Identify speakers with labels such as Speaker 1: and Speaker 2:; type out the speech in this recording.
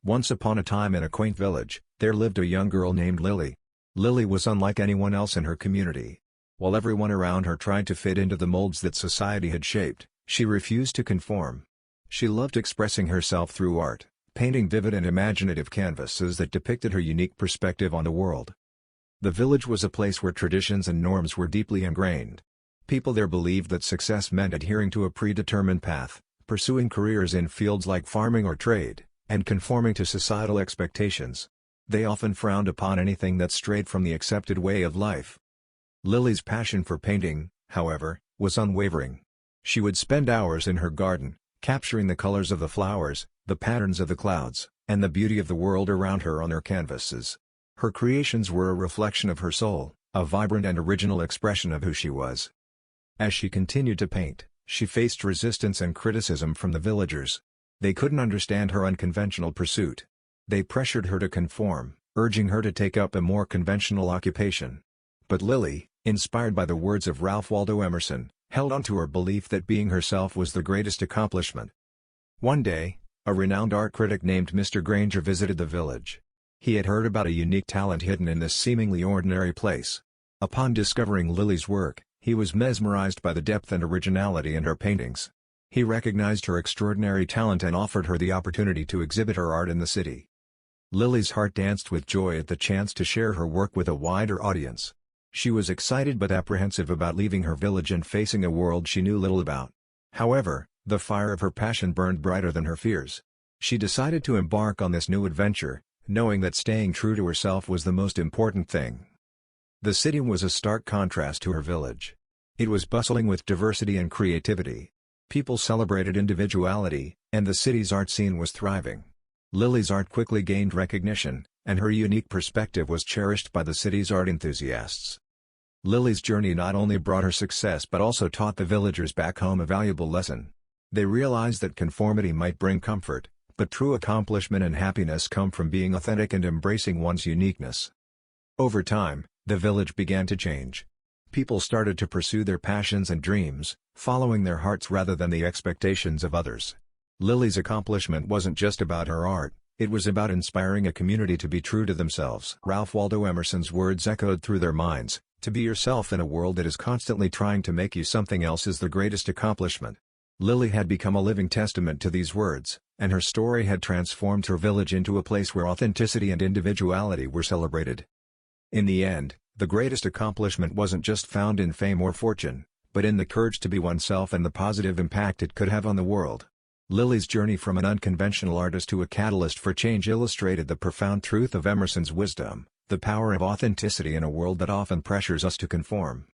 Speaker 1: Once upon a time in a quaint village, there lived a young girl named Lily. Lily was unlike anyone else in her community. While everyone around her tried to fit into the molds that society had shaped, she refused to conform. She loved expressing herself through art, painting vivid and imaginative canvases that depicted her unique perspective on the world. The village was a place where traditions and norms were deeply ingrained. People there believed that success meant adhering to a predetermined path, pursuing careers in fields like farming or trade, and conforming to societal expectations. They often frowned upon anything that strayed from the accepted way of life. Lily's passion for painting, however, was unwavering. She would spend hours in her garden, capturing the colors of the flowers, the patterns of the clouds, and the beauty of the world around her on her canvases. Her creations were a reflection of her soul, a vibrant and original expression of who she was. As she continued to paint, she faced resistance and criticism from the villagers. They couldn't understand her unconventional pursuit. They pressured her to conform, urging her to take up a more conventional occupation. But Lily, inspired by the words of Ralph Waldo Emerson, held on to her belief that being herself was the greatest accomplishment. One day, a renowned art critic named Mr. Granger visited the village. He had heard about a unique talent hidden in this seemingly ordinary place. Upon discovering Lily's work, he was mesmerized by the depth and originality in her paintings. He recognized her extraordinary talent and offered her the opportunity to exhibit her art in the city. Lily's heart danced with joy at the chance to share her work with a wider audience. She was excited but apprehensive about leaving her village and facing a world she knew little about. However, the fire of her passion burned brighter than her fears. She decided to embark on this new adventure, knowing that staying true to herself was the most important thing. The city was a stark contrast to her village. It was bustling with diversity and creativity. People celebrated individuality, and the city's art scene was thriving. Lily's art quickly gained recognition, and her unique perspective was cherished by the city's art enthusiasts. Lily's journey not only brought her success but also taught the villagers back home a valuable lesson. They realized that conformity might bring comfort, but true accomplishment and happiness come from being authentic and embracing one's uniqueness. Over time, the village began to change. People started to pursue their passions and dreams, following their hearts rather than the expectations of others. Lily's accomplishment wasn't just about her art, it was about inspiring a community to be true to themselves. Ralph Waldo Emerson's words echoed through their minds, "To be yourself in a world that is constantly trying to make you something else is the greatest accomplishment." Lily had become a living testament to these words, and her story had transformed her village into a place where authenticity and individuality were celebrated. In the end, the greatest accomplishment wasn't just found in fame or fortune, but in the courage to be oneself and the positive impact it could have on the world. Lily's journey from an unconventional artist to a catalyst for change illustrated the profound truth of Emerson's wisdom, the power of authenticity in a world that often pressures us to conform.